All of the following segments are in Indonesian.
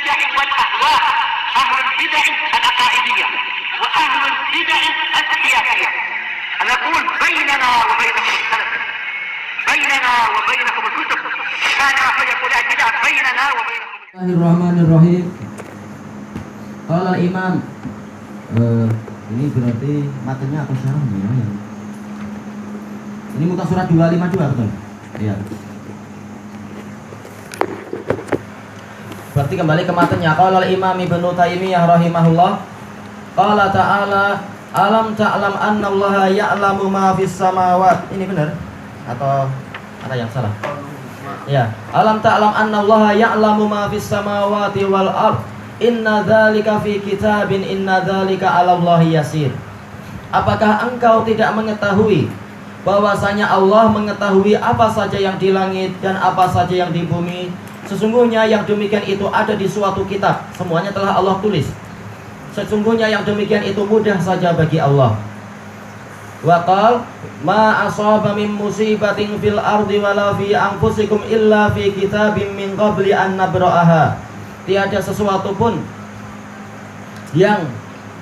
البدع والأهواء، أهل البدع العقائدية وأهل البدع السياسية. نقول بيننا وبينكم السلف، بيننا وبينكم الكتب، كان فيقول البدع بيننا وبينكم. Bismillahirrahmanirrahim. Qala Imam. Ini berarti matanya atau syarahnya ya? Ini muka surat 252 betul? Iya. Berarti kembali ke matanya. Qala Imam Ibnu Taimiyah rahimahullah. Qala ta'ala, alam ta'lam anna Allah ya'lamu ma fis samawati. Ini benar atau ada yang salah? Ya, alam ta'lam anna Allah ya'lamu ma fis samawati wal ard. Inna dzalika fi kitabin, inna dzalika 'ala Allahi yasir. Apakah engkau tidak mengetahui bahwasanya Allah mengetahui apa saja yang di langit dan apa saja yang di bumi? Sesungguhnya yang demikian itu ada di suatu kitab. Semuanya telah Allah tulis. Sesungguhnya yang demikian itu mudah saja bagi Allah. Wa qal ma asaba min musibatin fil ardi wala fi anfusikum illa fi kitabim min qabli an nabra'aha. Tiada sesuatu pun yang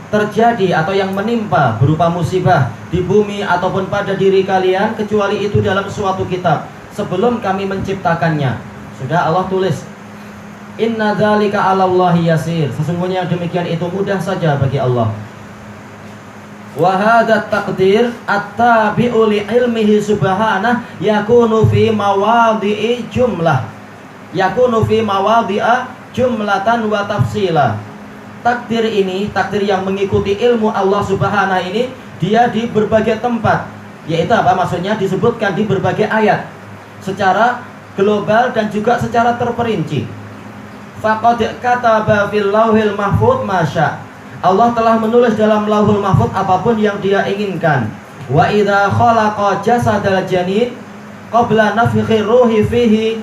terjadi atau yang menimpa berupa musibah di bumi ataupun pada diri kalian kecuali itu dalam suatu kitab sebelum kami menciptakannya. Sudah Allah tulis. Inna dzalika 'ala Allahi yasir. Sesungguhnya yang demikian itu mudah saja bagi Allah. Wa hadza taqdir at-tabi'u li ilmihi subhanahu yakunu fi mawadhi'i jumlah. Yakunu fi mawadhi'a jumlatan wa tafsila. Takdir ini, takdir yang mengikuti ilmu Allah Subhanahu ini, dia di berbagai tempat. Yaitu apa maksudnya? Disebutkan di berbagai ayat secara global dan juga secara terperinci. Faqad kataba fil lauhil mahfuz masya. Allah telah menulis dalam lauhul mahfuz apapun yang dia inginkan. Wa idza khalaqa jasadal janin qabla nafkhir ruhi fihi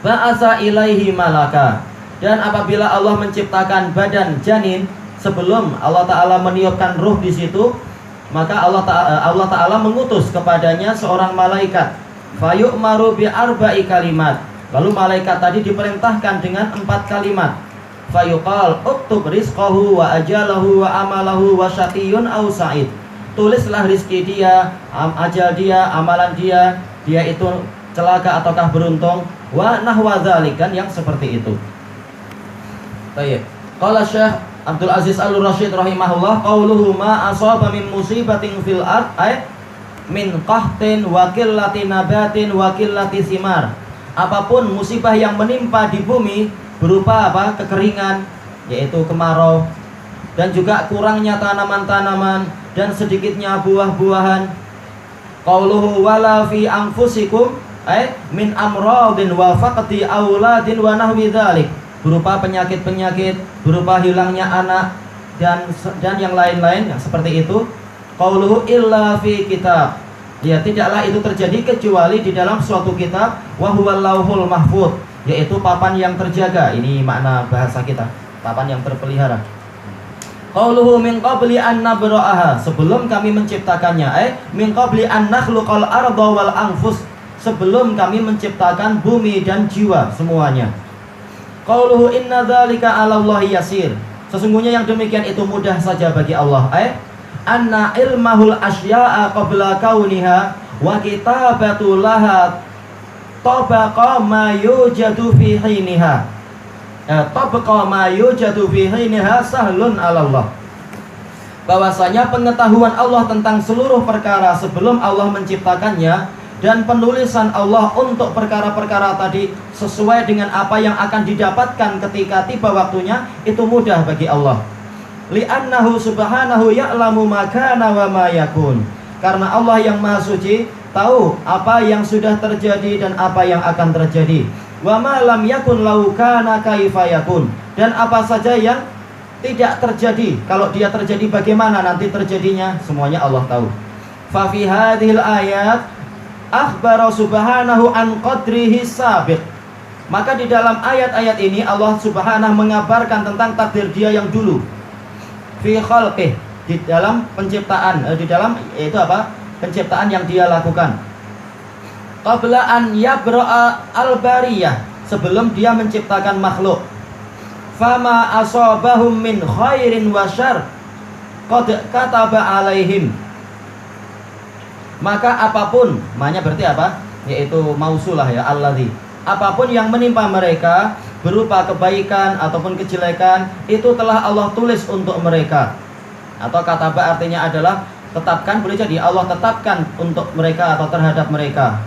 ba'asa ilaihi malaka. Dan apabila Allah menciptakan badan janin sebelum Allah Ta'ala meniupkan ruh di situ, maka Allah Ta'ala mengutus kepadanya seorang malaikat. Fayu'maru bi arba'i kalimat. Lalu malaikat tadi diperintahkan dengan 4 kalimat. Fayuqal uktub rizqahu wa ajalahu wa amalahu wa syaqiyun aw sa'id. Tulislah rizki dia, ajal dia, amalan dia, dia itu celaka ataukah beruntung, wa nahwa dzalik, kan yang seperti itu. Baik. Qala Syekh Abdul Aziz Al-Rasyid rahimahullah, qauluhu ma asaba min musibatin fil ard ay min qahtin wa qillati nabatin wa qillati simar. Apapun musibah yang menimpa di bumi berupa apa? Kekeringan, yaitu kemarau, dan juga kurangnya tanaman-tanaman dan sedikitnya buah-buahan. Qauluhu wala fi anfusikum ay min amradin wa faqdi auladin wa nahwi dzalik. Berupa penyakit-penyakit, berupa hilangnya anak dan yang lain-lain yang seperti itu. Qauluhu illa fi kitab. Ya, tidaklah itu terjadi kecuali di dalam suatu kitab, wa huwal lauhul mahfuz, yaitu papan yang terjaga. Ini makna bahasa kita, papan yang terpelihara. Qauluhu min qabli an nabra'aha, sebelum kami menciptakannya, min qabli an nakhluqal arda wal anfus, sebelum kami menciptakan bumi dan jiwa semuanya. Qauluhu inna dzalika 'ala Allahi yasir. Sesungguhnya yang demikian itu mudah saja bagi Allah. Anna ilmahul asya'a qabla kauniha wa kitabatu laha tabaqa ma yujadu fi hiniha. Tabaqa ma yujadu fi hiniha sahlun 'ala Allah. Bahwasanya pengetahuan Allah tentang seluruh perkara sebelum Allah menciptakannya dan penulisan Allah untuk perkara-perkara tadi sesuai dengan apa yang akan didapatkan ketika tiba waktunya, itu mudah bagi Allah. Li'annahu subhanahu ya'lamu ma kana wa ma yakun. Karena Allah yang Maha Suci tahu apa yang sudah terjadi dan apa yang akan terjadi. Wa ma lam yakun lau kana kaifa yakun. Dan apa saja yang tidak terjadi, kalau dia terjadi bagaimana nanti terjadinya, semuanya Allah tahu. Fa fi hadhil ayat akhbara subhanahu an qadrihi sabiq. Maka di dalam ayat-ayat ini Allah Subhanahu mengabarkan tentang takdir dia yang dulu. Fi khalqih, di dalam penciptaan, di dalam itu apa? Penciptaan yang dia lakukan. Qabla an yabra'a al-bariyah, sebelum dia menciptakan makhluk. fama asabahum min khairin wa syarr qad kataba alaihim. Maka apapun, maknanya berarti apa? Yaitu mausulah ya, alladzi. Apapun yang menimpa mereka berupa kebaikan ataupun kejelekan, itu telah Allah tulis untuk mereka. Atau kataba artinya adalah tetapkan, boleh jadi Allah tetapkan untuk mereka atau terhadap mereka.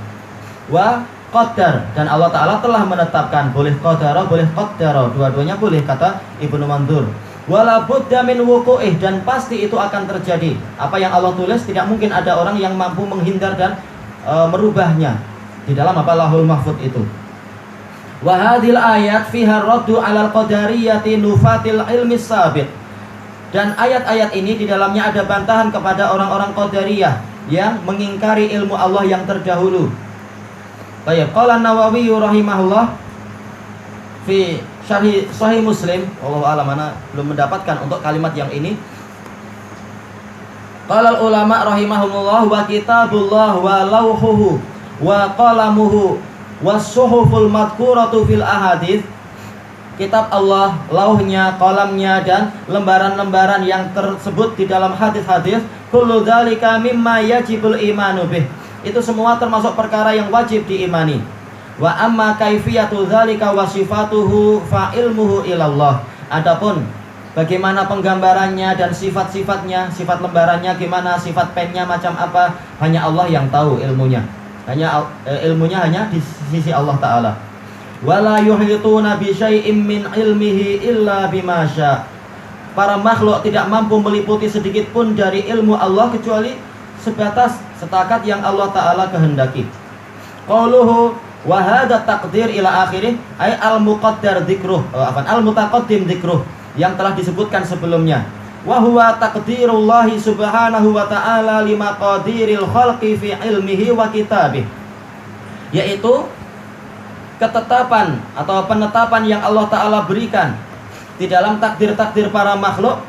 Wa qaddar, dan Allah Ta'ala telah menetapkan, boleh qaddara, boleh qaddara, dua-duanya boleh, kata Ibnu Mandur. Wala budda min wuqu'ih, dan pasti itu akan terjadi. Apa yang Allah tulis tidak mungkin ada orang yang mampu menghindar dan merubahnya di dalam apa Lauhul Mahfuz itu. Wa hadhil ayat fiha raddu 'alal qadariyati nufatil ilmi sabit. Dan ayat-ayat ini di dalamnya ada bantahan kepada orang-orang Qadariyah yang mengingkari ilmu Allah yang terdahulu. Baik, qala Nawawi rahimahullah fi Syarh Sahih Muslim, wallahu a'lam, mana belum mendapatkan untuk kalimat yang ini. Qala ulama rahimahumullah wa kitabullah wa lauhuhu wa qalamuhu was suhuful madhkuratu fil ahadits. Kitab Allah, lauhnya, qalamnya, dan lembaran-lembaran yang tersebut di dalam hadis-hadis, kullu dzalika mimma yajibul imanu bih. Itu semua termasuk perkara yang wajib diimani. Wa amma kaifiyatu dzalika wa sifatuhu fa ilmuhu ilallah. Adapun bagaimana penggambarannya dan sifat-sifatnya, sifat lembarannya gimana, sifat pennya macam apa, hanya Allah yang tahu ilmunya. Ilmunya hanya di sisi Allah Ta'ala. Wala yuhituna bi syai'im min ilmihi illa bima syaa. Para makhluk tidak mampu meliputi sedikit pun dari ilmu Allah kecuali sebatas setakat yang Allah Ta'ala kehendaki. Qauluhu wa hadha taqdir ila akhirih ay al-muqaddar dzikruh, al-mutaqaddim dzikruh, yang telah disebutkan sebelumnya. Wa huwa taqdirullahi subhanahu wa ta'ala lima qadiril khalqi fi ilmihi wa kitabih. Yaitu ketetapan atau penetapan yang Allah Ta'ala berikan di dalam takdir-takdir para makhluk,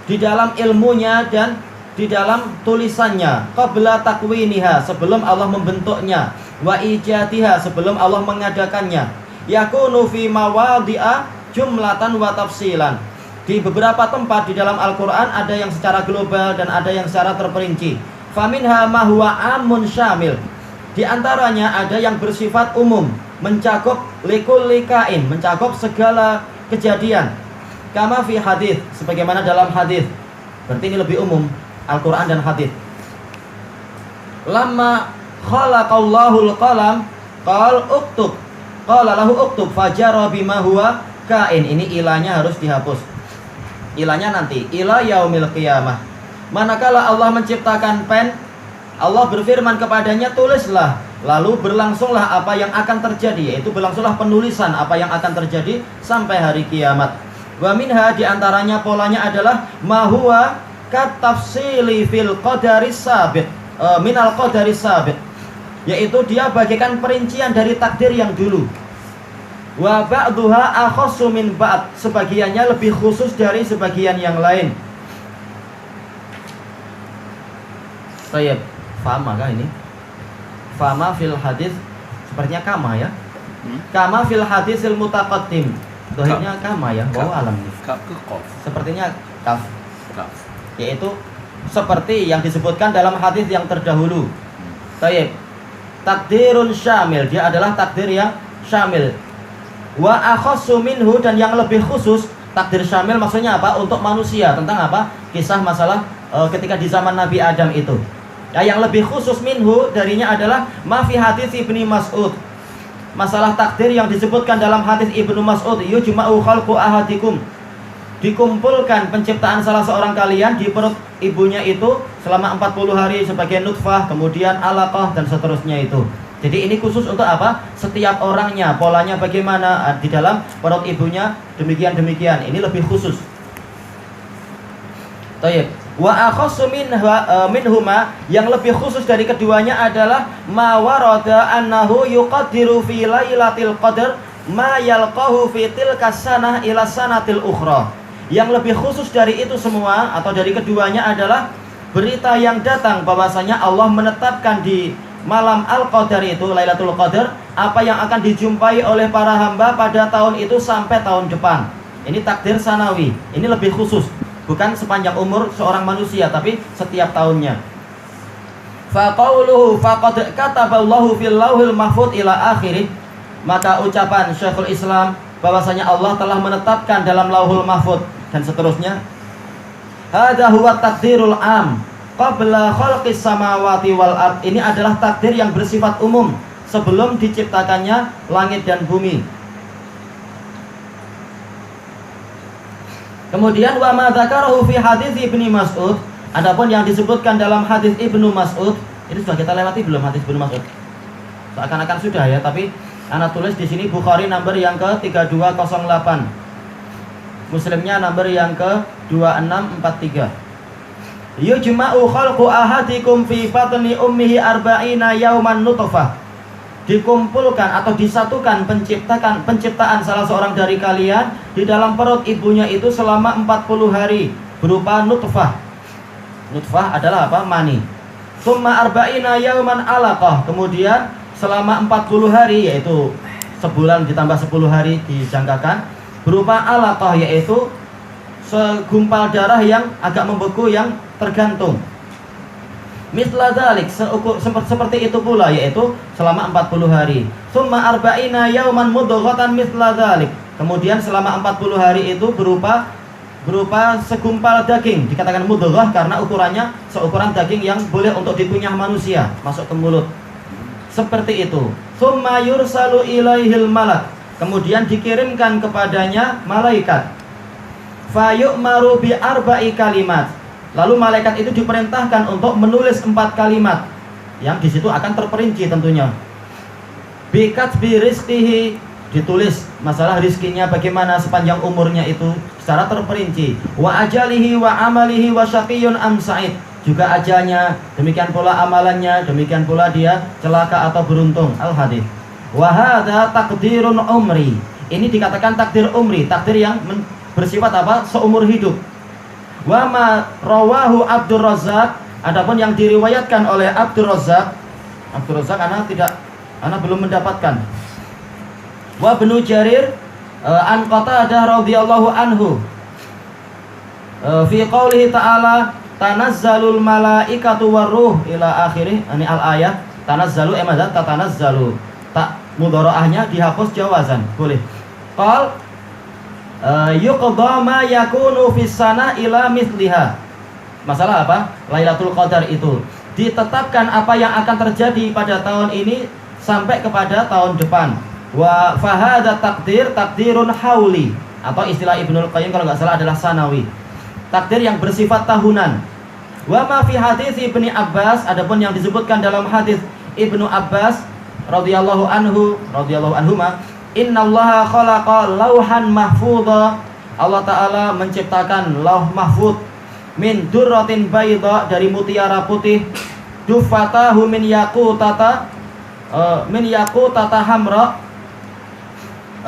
di dalam ilmunya dan di dalam tulisannya, qabla takwiniha, sebelum Allah membentuknya, wa ijadiha, sebelum Allah mengadakannya, yakunu fi mawadhi'a jumlatan wa tafsilan. Di beberapa tempat di dalam Al-Quran ada yang secara global dan ada yang secara terperinci. Faminha ma huwa amun syamil. Di antaranya ada yang bersifat umum, mencakup likulli kain, mencakup segala kejadian. Kama fi hadis, sebagaimana dalam hadis. Berarti ini lebih umum, Al-Quran dan hadis. Lamma khalaqallahul qalam qal uktub, qala lahu uktub fajara bima huwa kain. Ini ilahnya harus dihapus. Ilahnya nanti ila yaumil qiyamah. Manakala Allah menciptakan pen, Allah berfirman kepadanya, tulislah. Lalu berlangsunglah apa yang akan terjadi, yaitu berlangsunglah penulisan apa yang akan terjadi sampai hari kiamat. Wa minha, diantaranya polanya adalah mahuwa katafsili fil qadari sabit, minal qadari sabit, yaitu dia bagaikan perincian dari takdir yang dulu. Wa ba'duha akhassu min ba'd, sebagiannya lebih khusus dari sebagian yang lain. Baik, faham kah ini? Fama fil hadis, sepertinya kama ya. Kama fil hadisil mutaqaddim. Dohirnya kama ya. Wow, alam nih. Kaf ke qaf. Sepertinya kaf. Kaf. Yaitu seperti yang disebutkan dalam hadis yang terdahulu. Baik. Takdirun syamil, dia adalah takdir yang syamil. Wa akhassu minhu, dan yang lebih khusus. Takdir syamil maksudnya apa? Untuk manusia, tentang apa? Kisah masalah ketika di zaman Nabi Adam itu. Ya, yang lebih khusus minhu darinya adalah ma fi hadis Ibnu Mas'ud. Masalah takdir yang disebutkan dalam hadis Ibnu Mas'ud, yujma'u khalqu ahadikum. Dikumpulkan penciptaan salah seorang kalian di perut ibunya itu selama 40 hari sebagai nutfah, kemudian alaqah dan seterusnya itu. Jadi ini khusus untuk apa? Setiap orangnya, polanya bagaimana di dalam perut ibunya, demikian-demikian. Ini lebih khusus. Tayyib. Wa akhassu minhuma, yang lebih khusus dari keduanya adalah ma warada annahu yuqaddiru fi lailatul qadar ma yalqahu fi tilka sanah ila sanatil ukhra. Yang lebih khusus dari itu semua atau dari keduanya adalah berita yang datang bahwasanya Allah menetapkan di malam Al-Qadar itu, Lailatul Qadar, apa yang akan dijumpai oleh para hamba pada tahun itu sampai tahun depan. Ini takdir sanawi. Ini lebih khusus, bukan sepanjang umur seorang manusia, tapi setiap tahunnya. Fa qauluhu faqad kataballahu fil lauhil mahfuz ila akhirih. Maka ucapan Syekhul Islam bahwasanya Allah telah menetapkan dalam lauhul mahfuz dan seterusnya. Hadza huwa takdirul am qabla khalqis samawati wal ard. Ini adalah takdir yang bersifat umum sebelum diciptakannya langit dan bumi. Kemudian wa ma dzakarahu fi hadis Ibnu Mas'ud, adapun yang disebutkan dalam hadis Ibnu Mas'ud, ini sudah kita lewati belum hadis Ibnu Mas'ud? Seakan-akan sudah ya, tapi ana tulis di sini Bukhari nomor yang ke-3208. Muslimnya nomor yang ke-2643. Yujma'u khalqu ahadikum fi batni ummihi arba'ina yauman nutfah. Dikumpulkan atau disatukan penciptaan salah seorang dari kalian di dalam perut ibunya itu selama 40 hari berupa nutfah. Nutfah adalah apa? Mani. Summa arba'ina yauman alaqah. Kemudian selama 40 hari, yaitu sebulan ditambah 10 hari dijangkakan, berupa alaqah, yaitu segumpal darah yang agak membeku yang tergantung. Misla dzalik, seperti itu pula, yaitu selama 40 hari. Summa arba'ina yauman mudghatan misla dzalik. Kemudian selama 40 hari itu berupa segumpal daging. Dikatakan mudghah karena ukurannya seukuran daging yang boleh untuk dikunyah manusia, masuk ke mulut. Seperti itu. Summa yursalu ilaihil malak. Kemudian dikirimkan kepadanya malaikat. Fayu'maru bi arba'i kalimat. Lalu malaikat itu diperintahkan untuk menulis 4 kalimat yang di situ akan terperinci tentunya. Bikatbi rizqihi, ditulis masalah rizkinya bagaimana sepanjang umurnya itu secara terperinci. Wa ajalihi wa amalihi wa syaqiyyun am sa'id, juga ajalnya, demikian pula amalannya, demikian pula dia celaka atau beruntung. Al-hadits. Wa hadza taqdirun umri. Ini dikatakan takdir umri, takdir yang bersifat apa? Seumur hidup. Wa ma rawahu Abdur Razzaq, adapun yang diriwayatkan oleh Abdur Razzaq ana belum mendapatkan. Wa Ibnu Jarir an Qatadah radhiyallahu anhu fi qoulihi ta'ala tanazzalul malaikatu waruh ila akhirih. Ini al-ayat tanazzalu emada tatanazzalu, tak mudharaahnya dihapus jawazan boleh. Qal yuqda ma yakunu fis sana ila mithliha. Masalah apa? Lailatul Qadar itu ditetapkan apa yang akan terjadi pada tahun ini sampai kepada tahun depan. Wa fahada takdirun hauli, atau istilah Ibnul Qayyim kalau nggak salah adalah sanawi, takdir yang bersifat tahunan. Wa ma fi hadits Ibnu Abbas, adapun yang disebutkan dalam hadis Ibnu Abbas radhiyallahu anhuma, innallaha khalaqa lauhan mahfudha. Allah Ta'ala menciptakan lauh mahfud min durratin bayda, dari mutiara putih, dufatahu min yaqutata hamra.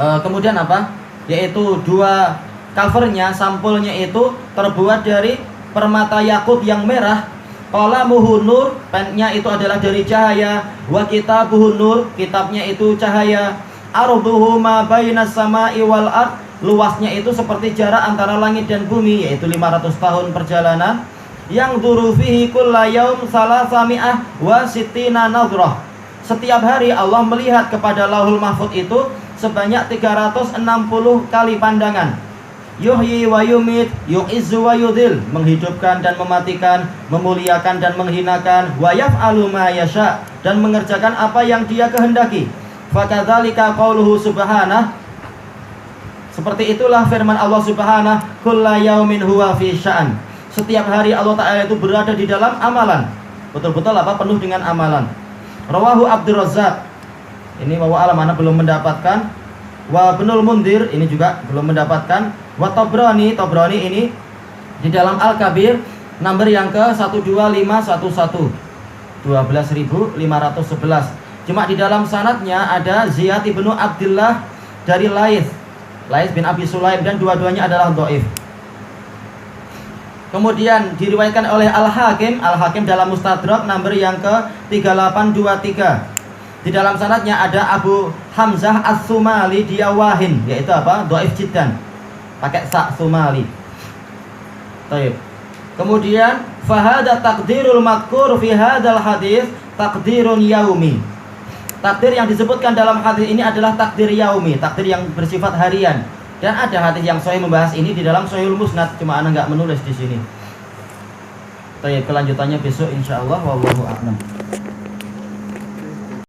Kemudian apa? Yaitu dua covernya, sampulnya itu terbuat dari permata yakut yang merah. Qalamuhu nur, pennya itu adalah dari cahaya. Wa kitabuhu nur, kitabnya itu cahaya. Arduhu ma bainas sama'i wal ard, luasnya itu seperti jarak antara langit dan bumi, yaitu 500 tahun perjalanan. Yang dzuru fihi kulla yaum salasami'ah wa sittina nadhrah. Setiap hari Allah melihat kepada Lauhul Mahfuz itu sebanyak 360 kali pandangan. Yuhyi wa yumit, yu'izzu wa yudhil, menghidupkan dan mematikan, memuliakan dan menghinakan, wa yaf'alu ma yasha, dan mengerjakan apa yang Dia kehendaki. Fakadzalika qauluhu subhanahu, seperti itulah firman Allah Subhanahu, kulla yaumin huwa fi sya'an. Setiap hari Allah Ta'ala itu berada di dalam amalan, betul-betul apa? Penuh dengan amalan. Rawahu Abdur Razzaq, ini wa alam, ana belum mendapatkan. Wa Ibnul Mundir, ini juga belum mendapatkan. Wa Tabrani ini di dalam Al-Kabir nomor yang ke 12511, 12511. Cuma di dalam sanadnya ada Ziyad ibnu Abdullah dari Laits bin Abi Sulaim, dan dua-duanya adalah dhaif. Kemudian diriwayatkan oleh Al-Hakim dalam Mustadrak nomor yang ke 3823. Di dalam sanadnya ada Abu Hamzah As-Sumali dia wahin, yaitu apa? Dhaif jiddan. pakai sa sumali. Baik. Kemudian fahada takdirul madkur fi hadal hadis takdirun yaumi. Takdir yang disebutkan dalam hadis ini adalah takdir yaumi, takdir yang bersifat harian. Dan ada hadis yang sahih membahas ini di dalam Sahihul Musnad, cuma ana nggak menulis di sini. Baik, kelanjutannya besok insyaallah, wallahu a'lam.